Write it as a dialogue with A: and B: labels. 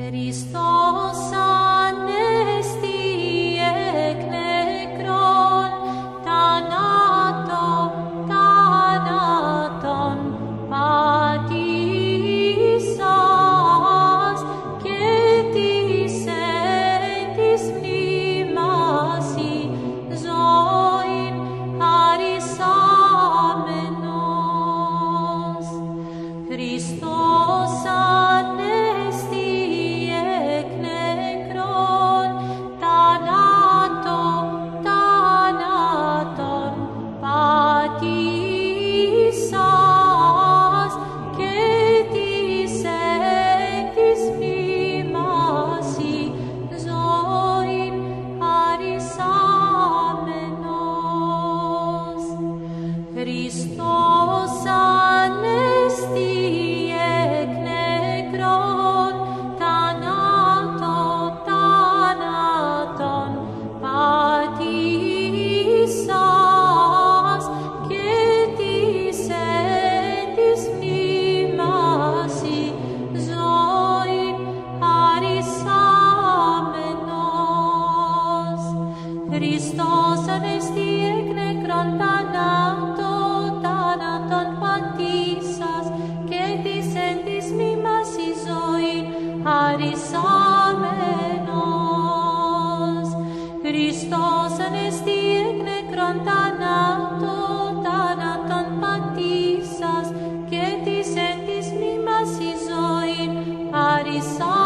A: Χριστός ανέστη εκ νεκρών, θάνατον πατήσας και της εν της μνήμασι ζωήν χαρισάμενος. Χριστός ανέστη εκ νεκρών, θάνατον πατήσας και της εν της μνήμασι ζωήν χαρισάμενος. Χριστός ανέστη εκ νεκρών, θάνατον πατήσας και της εν της μνήμασι ζωήν χαρισάμενος. Χριστός ανέστη εκ νεκρών, θάνατον πατήσας και της εν της μνήμασι ζωήν χαρισάμενος. Χριστός ανέστη εκ νεκρών, θάνατον πατήσας και της εν της μνήμασι ζωήν χαρισάμενος.